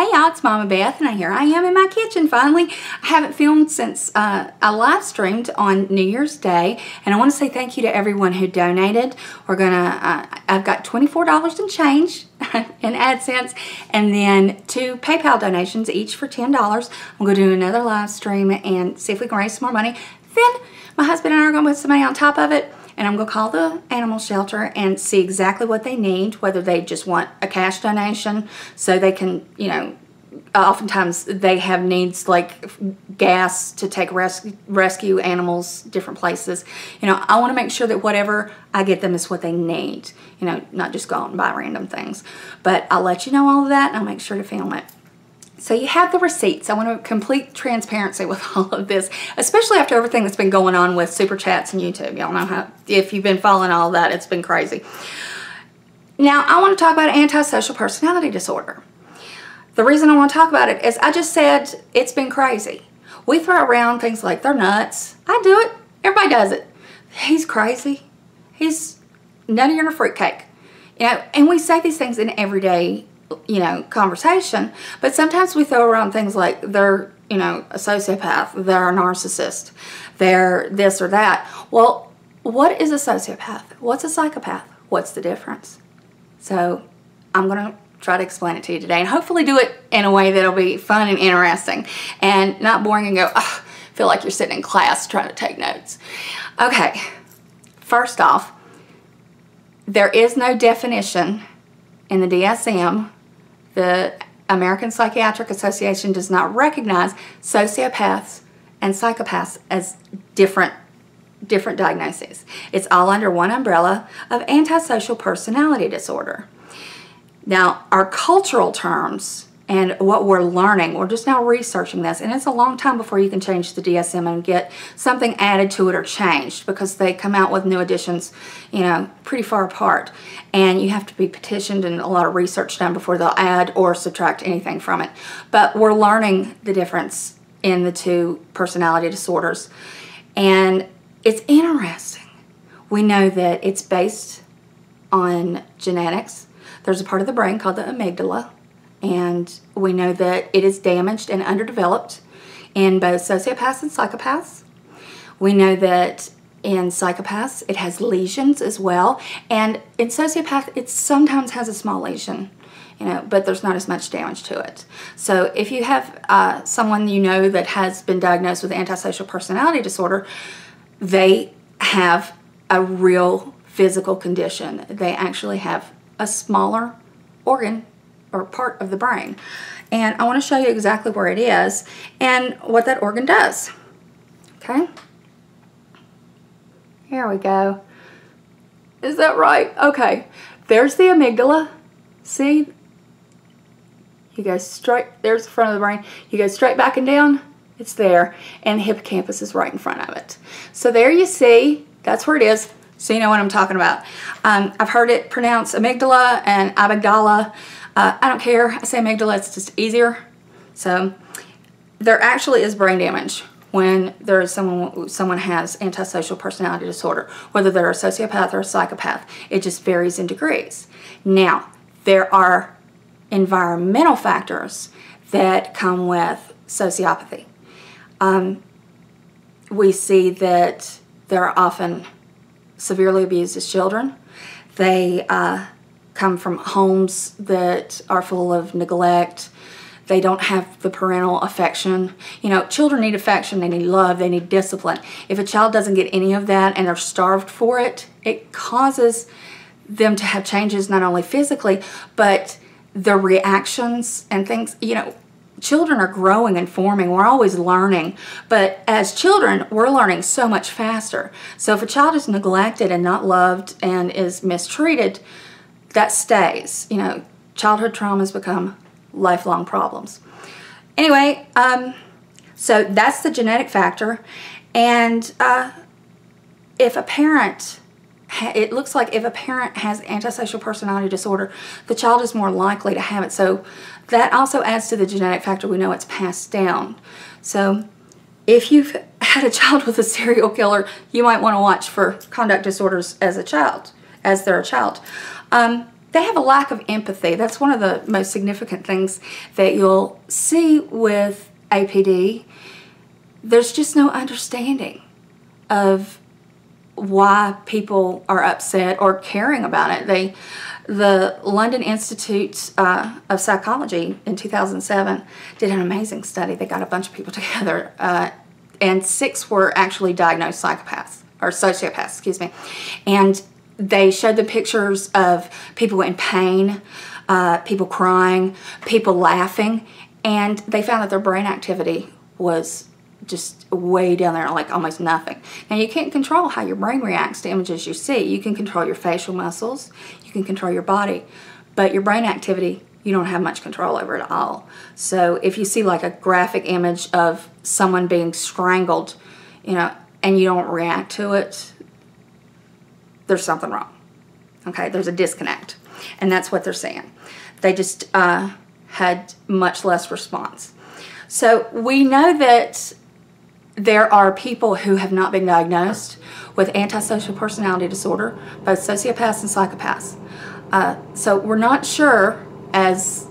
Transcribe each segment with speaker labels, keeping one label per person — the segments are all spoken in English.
Speaker 1: Hey y'all, it's Mama Beth, and here I am in my kitchen finally. I haven't filmed since I live streamed on New Year's Day, and I want to say thank you to everyone who donated. I've got $24 and change in AdSense, and then 2 PayPal donations, each for $10. I'm going to do another live stream and see if we can raise some more money. Then my husband and I are going to put some money on top of it, and I'm going to call the animal shelter and see exactly what they need, whether they just want a cash donation so they can, you know, oftentimes they have needs like gas to take rescue animals different places. You know, I want to make sure that whatever I get them is what they need, you know, not just go out and buy random things. But I'll let you know all of that, and I'll make sure to film it. So you have the receipts. I want to complete transparency with all of this, especially after everything that's been going on with Super Chats and YouTube. Y'all know how, if you've been following all of that, it's been crazy. Now, I want to talk about antisocial personality disorder. The reason I want to talk about it is I just said it's been crazy. We throw around things like they're nuts. I do it. Everybody does it. He's crazy. He's nuttier than a fruitcake. You know, and we say these things in everyday, you know, conversation, but sometimes we throw around things like they're, you know, a sociopath, they're a narcissist, they're this or that. Well, what is a sociopath? What's a psychopath? What's the difference? So I'm going to try to explain it to you today, and hopefully do it in a way that'll be fun and interesting and not boring and go, oh, feel like you're sitting in class trying to take notes. Okay, first off, there is no definition in the DSM. The American Psychiatric Association does not recognize sociopaths and psychopaths as different diagnoses. It's all under one umbrella of antisocial personality disorder. Now, our cultural terms and what we're learning, we're just now researching this, and it's a long time before you can change the DSM and get something added to it or changed, because they come out with new editions, you know, pretty far apart, and you have to be petitioned and a lot of research done before they'll add or subtract anything from it. But we're learning the difference in the 2 personality disorders, and it's interesting. We know that it's based on genetics. There's a part of the brain called the amygdala, and we know that it is damaged and underdeveloped in both sociopaths and psychopaths. We know that in psychopaths it has lesions as well, and in sociopath it sometimes has a small lesion, you know, but there's not as much damage to it. So if you have someone you know that has been diagnosed with antisocial personality disorder, they have a real physical condition. They actually have a smaller organ or part of the brain, and I want to show you exactly where it is and what that organ does. Okay, here we go. Is that right? Okay, there's the amygdala. See, you go straight, there's the front of the brain, you go straight back and down, it's there, and the hippocampus is right in front of it. So there you see, that's where it is. So you know what I'm talking about. I've heard it pronounced amygdala and amygdala. I don't care. I say amygdala, it's just easier. So there actually is brain damage when there is someone has antisocial personality disorder, whether they're a sociopath or a psychopath. It just varies in degrees. Now, there are environmental factors that come with sociopathy. We see that there are often severely abused as children. They come from homes that are full of neglect. They don't have the parental affection. You know, children need affection, they need love, they need discipline. If a child doesn't get any of that and they're starved for it, it causes them to have changes not only physically, but their reactions and things. You know, children are growing and forming. We're always learning. But as children, we're learning so much faster. So if a child is neglected and not loved and is mistreated, that stays. You know, childhood traumas become lifelong problems. Anyway, so that's the genetic factor. And if a parent, it looks like if a parent has antisocial personality disorder, the child is more likely to have it. So that also adds to the genetic factor. We know it's passed down. So if you've had a child with a serial killer, you might want to watch for conduct disorders as a child, as they're a child. they have a lack of empathy. That's one of the most significant things that you'll see with APD. There's just no understanding of why people are upset or caring about it. The London Institute of Psychology in 2007 did an amazing study. They got a bunch of people together, and 6 were actually diagnosed psychopaths, or sociopaths, excuse me. And they showed the pictures of people in pain, people crying, people laughing, and they found that their brain activity was just way down there, like almost nothing. Now, you can't control how your brain reacts to images you see. You can control your facial muscles, you can control your body, but your brain activity, you don't have much control over at all. So if you see like a graphic image of someone being strangled, you know, and you don't react to it, there's something wrong. Okay, there's a disconnect. And that's what they're saying. They just had much less response. So we know that there are people who have not been diagnosed with antisocial personality disorder, both sociopaths and psychopaths. So we're not sure, as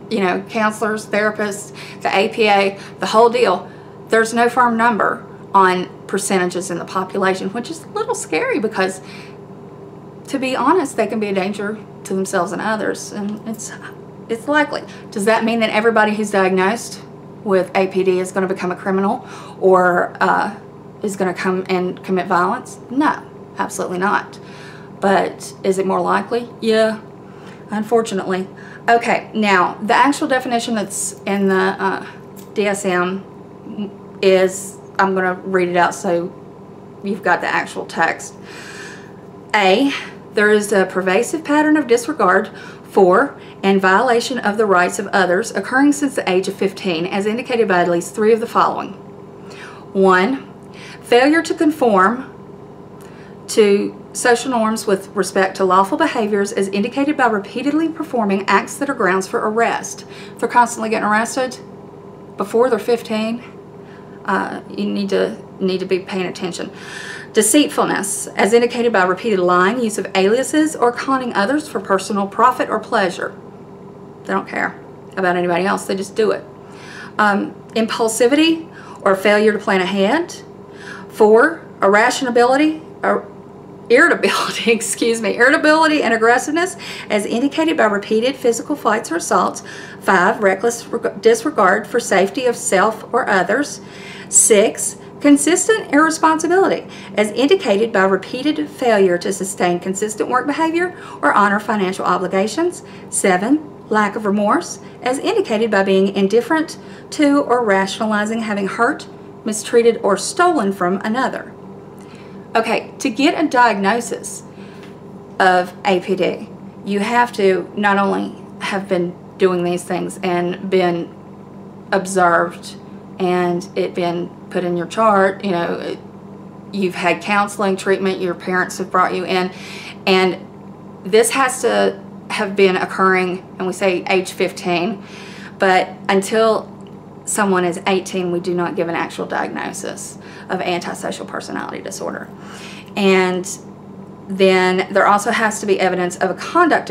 Speaker 1: you know, counselors, therapists, the APA, the whole deal, there's no firm number on percentages in the population, which is a little scary because, to be honest, they can be a danger to themselves and others, and it's likely. Does that mean that everybody who's diagnosed with APD is going to become a criminal or is going to come and commit violence? No, absolutely not. But is it more likely? Yeah, unfortunately. Okay, now the actual definition that's in the DSM is, I'm going to read it out so you've got the actual text. A, there is a pervasive pattern of disregard for and violation of the rights of others occurring since the age of 15, as indicated by at least 3 of the following. 1, failure to conform to social norms with respect to lawful behaviors as indicated by repeatedly performing acts that are grounds for arrest. If they're constantly getting arrested before they're 15, you need to be paying attention. Deceitfulness, as indicated by repeated lying, use of aliases, or conning others for personal profit or pleasure. They don't care about anybody else, they just do it. Impulsivity, or failure to plan ahead. 4, irritability, irritability and aggressiveness, as indicated by repeated physical fights or assaults. 5, reckless disregard for safety of self or others. 6, consistent irresponsibility, as indicated by repeated failure to sustain consistent work behavior or honor financial obligations. 7, lack of remorse, as indicated by being indifferent to or rationalizing having hurt, mistreated, or stolen from another. Okay, to get a diagnosis of APD, you have to not only have been doing these things and been observed and it been put in your chart, you know, you've had counseling, treatment, your parents have brought you in, and this has to have been occurring, and we say age 15, but until someone is 18, we do not give an actual diagnosis of antisocial personality disorder. And then there also has to be evidence of a conduct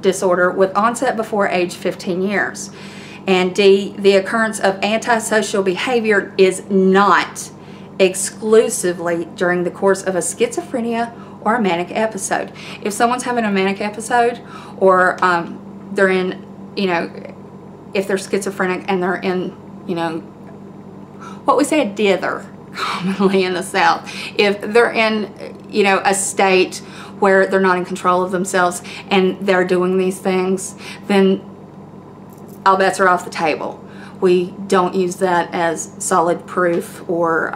Speaker 1: disorder with onset before age 15 years. And D, the occurrence of antisocial behavior is not exclusively during the course of a schizophrenia or a manic episode. If someone's having a manic episode, or they're in, you know, if they're schizophrenic and they're in, you know, what we say a dither commonly in the South, if they're in, you know, a state where they're not in control of themselves and they're doing these things, then all bets are off the table. We don't use that as solid proof or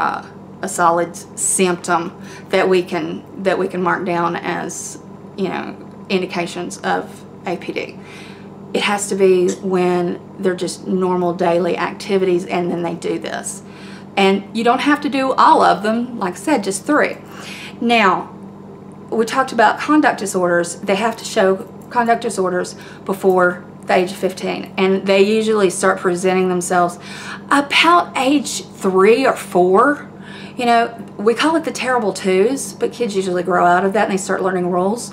Speaker 1: a solid symptom that we can mark down as, you know, indications of APD. It has to be when they're just normal daily activities and then they do this. And you don't have to do all of them, like I said, just 3. Now, we talked about conduct disorders. They have to show conduct disorders before the age of 15, and they usually start presenting themselves about age 3 or 4. You know, we call it the terrible twos, but kids usually grow out of that and they start learning rules.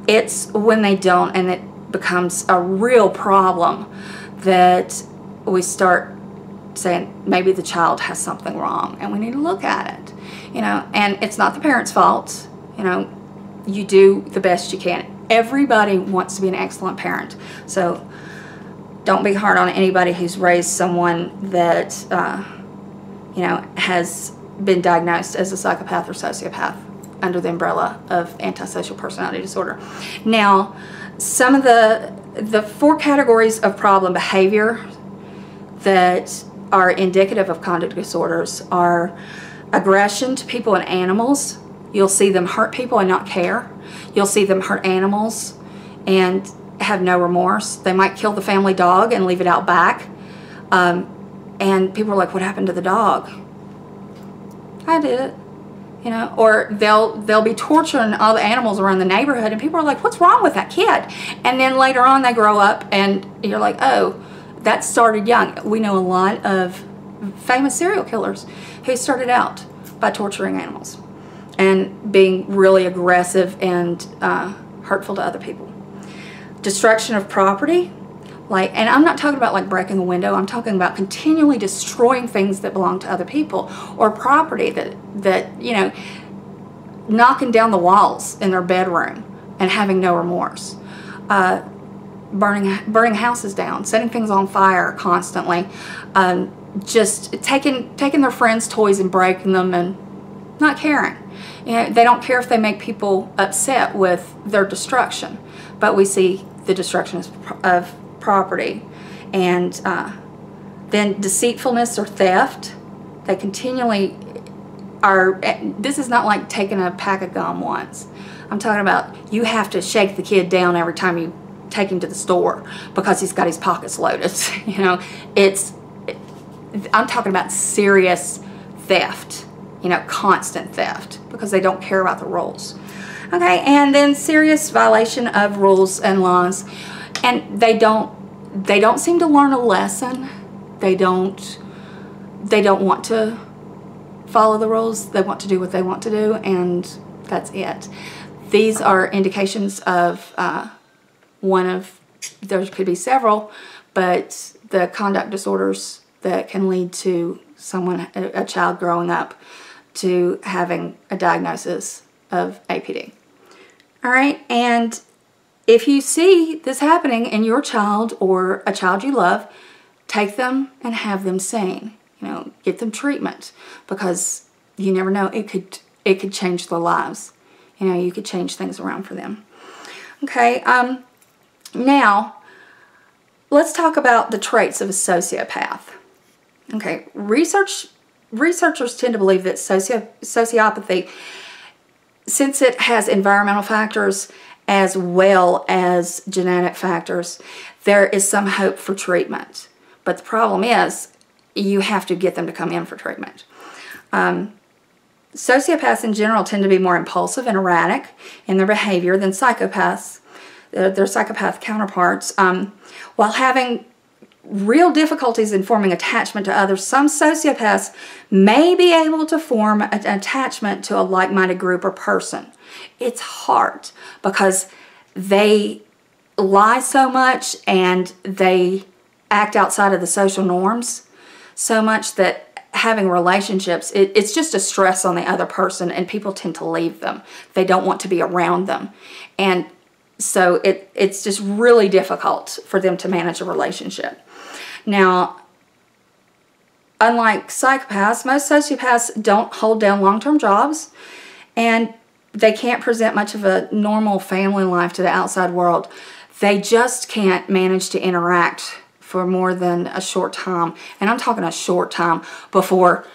Speaker 1: It's when they don't, and becomes a real problem that we start saying maybe the child has something wrong and we need to look at it, you know. And it's not the parent's fault, you know. You do the best you can. Everybody wants to be an excellent parent, so don't be hard on anybody who's raised someone that you know, has been diagnosed as a psychopath or sociopath under the umbrella of antisocial personality disorder. Now, some of the 4 categories of problem behavior that are indicative of conduct disorders are aggression to people and animals. You'll see them hurt people and not care. You'll see them hurt animals and have no remorse. They might kill the family dog and leave it out back. And people are like, what happened to the dog? I did it. You know, or they'll be torturing all the animals around the neighborhood, and people are like, what's wrong with that kid? And then later on they grow up and you're like, oh, that started young. We know a lot of famous serial killers who started out by torturing animals and being really aggressive and hurtful to other people. Destruction of property, and I'm not talking about like breaking a window. I'm talking about continually destroying things that belong to other people, or property that you know, knocking down the walls in their bedroom and having no remorse. Burning houses down, setting things on fire constantly, just taking their friends' toys and breaking them and not caring. You know, they don't care if they make people upset with their destruction, but we see the destruction of property. And then deceitfulness or theft. They continually are, this is not like taking a pack of gum once. I'm talking about you have to shake the kid down every time you take him to the store because he's got his pockets loaded. You know, I'm talking about serious theft, you know, constant theft, because they don't care about the rules. Okay, and then serious violation of rules and laws, and they don't seem to learn a lesson. They don't want to follow the rules. They want to do what they want to do, and that's it. These are indications of one of, there could be several, but the conduct disorders that can lead to someone, a child growing up, to having a diagnosis of APD. All right, and if you see this happening in your child or a child you love, take them and have them seen. You know, get them treatment, because you never know, it could change their lives. You know, you could change things around for them. Okay, now let's talk about the traits of a sociopath. Okay, researchers tend to believe that sociopathy, since it has environmental factors as well as genetic factors, there is some hope for treatment. But the problem is, you have to get them to come in for treatment. Sociopaths in general tend to be more impulsive and erratic in their behavior than psychopaths, their psychopath counterparts. While having real difficulties in forming attachment to others, some sociopaths may be able to form an attachment to a like-minded group or person. It's hard because they lie so much and they act outside of the social norms so much that having relationships, it's just a stress on the other person, and people tend to leave them. They don't want to be around them. And so it's just really difficult for them to manage a relationship. Now, unlike psychopaths, most sociopaths don't hold down long-term jobs, and they can't present much of a normal family life to the outside world. They just can't manage to interact for more than a short time, and I'm talking a short time, before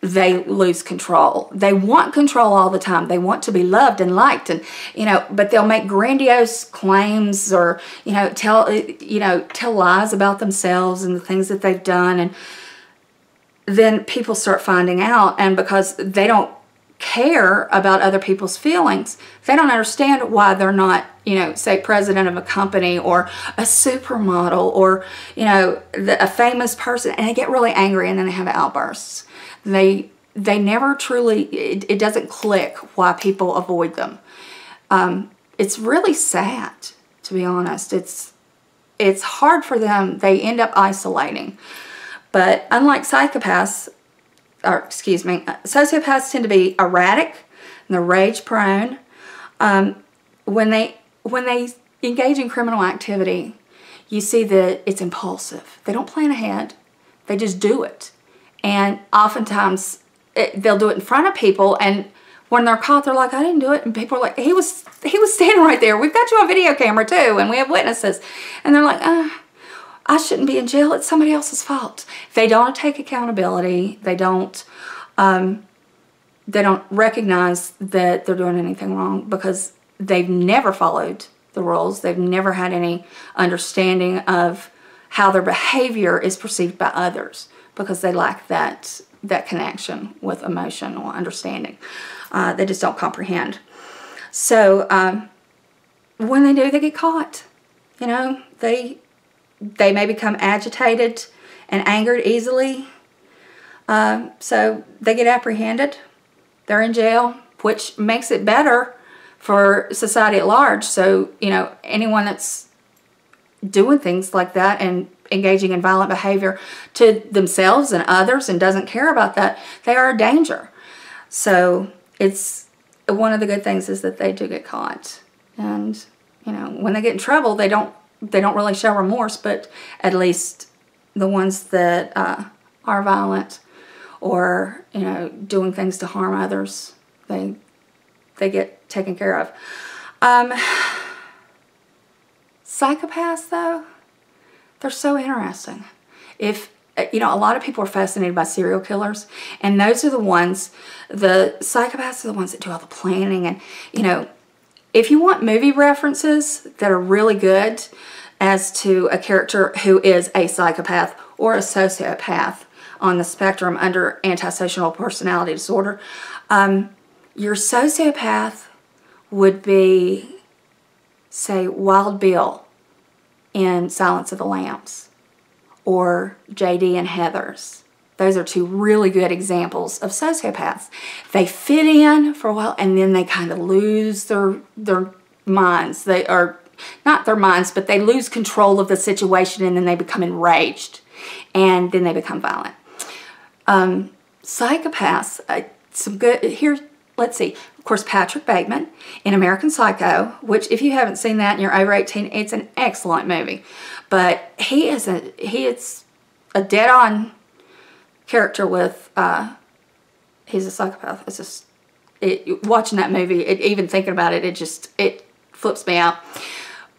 Speaker 1: they lose control. They want control all the time. They want to be loved and liked, and but they'll make grandiose claims, or tell lies about themselves and the things that they've done, and then people start finding out, and because they don't care about other people's feelings, they don't understand why they're not, say, president of a company or a supermodel or, a famous person, and they get really angry and then they have outbursts. They never truly, it doesn't click why people avoid them. It's really sad to be honest. It's hard for them. They end up isolating. But unlike psychopaths, or excuse me, sociopaths tend to be erratic and they're rage prone. When they engage in criminal activity, you see that it's impulsive. They don't plan ahead. They just do it. And oftentimes they'll do it in front of people, and when they're caught, they're like, I didn't do it. And people are like, he was standing right there. We've got you on video camera too, and we have witnesses. And they're like, I shouldn't be in jail. It's somebody else's fault. They don't take accountability. They don't recognize that they're doing anything wrong because they've never followed the rules. They've never had any understanding of how their behavior is perceived by others because they lack that connection with emotional understanding. They just don't comprehend. So when they do, they get caught. You know, they may become agitated and angered easily. So they get apprehended. They're in jail, which makes it better for society at large. So, you know, anyone that's doing things like that and engaging in violent behavior to themselves and others and doesn't care about that, they are a danger. So it's one of the good things is that they do get caught. And, you know, when they get in trouble, they don't really show remorse, but at least the ones that are violent or, you know, doing things to harm others, they get taken care of. Psychopaths, though, they're so interesting. If, you know, a lot of people are fascinated by serial killers, and those are the ones, the psychopaths are the ones that do all the planning. And, you know, if you want movie references that are really good as to a character who is a psychopath or a sociopath on the spectrum under Antisocial Personality Disorder, your sociopath would be, say, Wild Bill in Silence of the Lambs or JD and Heathers. Those are two really good examples of sociopaths. They fit in for a while and then they kind of lose their minds. They are not their minds, but they lose control of the situation and then they become enraged and then they become violent. Psychopaths, some good, here, let's see, of course, Patrick Bateman in American Psycho, which if you haven't seen that and you're over 18, it's an excellent movie. But he is a dead-on character with, he's a psychopath. It's just, watching that movie, even thinking about it, it flips me out.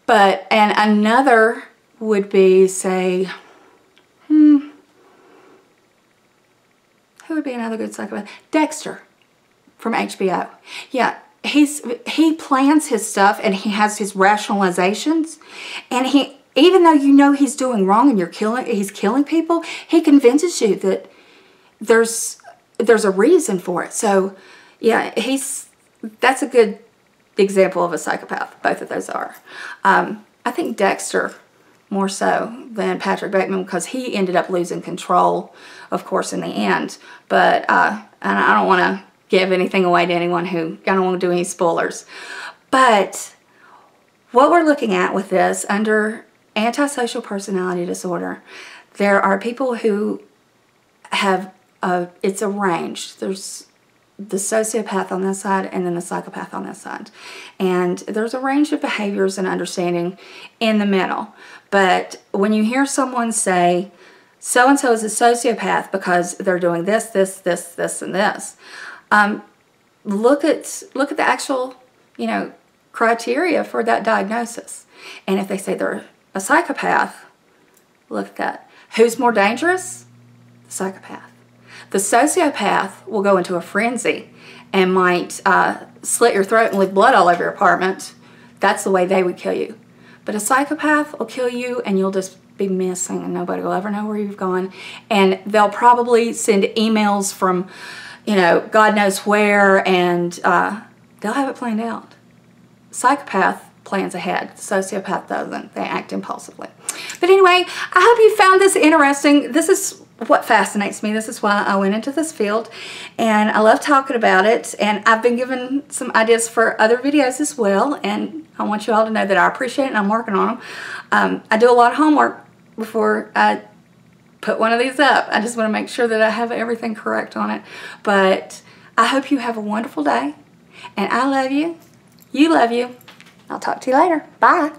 Speaker 1: But, and another would be, say, who would be another good psychopath? Dexter from HBO. Yeah, he plans his stuff and he has his rationalizations, and even though you know he's doing wrong and he's killing people, he convinces you that there's a reason for it. So yeah, that's a good example of a psychopath. Both of those are. I think Dexter more so than Patrick Bateman because he ended up losing control, of course, in the end. But and I don't want to give anything away to anyone I don't want to do any spoilers. But what we're looking at with this under Antisocial Personality Disorder, there are people who have, it's a range. There's the sociopath on this side and then the psychopath on this side. And there's a range of behaviors and understanding in the middle. But when you hear someone say, so-and-so is a sociopath because they're doing this, this, this, this, and this, look at the actual, you know, criteria for that diagnosis. And if they say they're a psychopath, look at that. Who's more dangerous? The psychopath. The sociopath will go into a frenzy and might slit your throat and leave blood all over your apartment. That's the way they would kill you. But a psychopath will kill you and you'll just be missing and nobody will ever know where you've gone. And they'll probably send emails from, you know, God knows where, and they'll have it planned out. Psychopath plans ahead. Sociopath doesn't. They act impulsively. But anyway, I hope you found this interesting. This is what fascinates me. This is why I went into this field, and I love talking about it, and I've been given some ideas for other videos as well, and I want you all to know that I appreciate it and I'm working on them. I do a lot of homework before I put one of these up. I just want to make sure that I have everything correct on it. But I hope you have a wonderful day, and I love you. You love you. I'll talk to you later. Bye.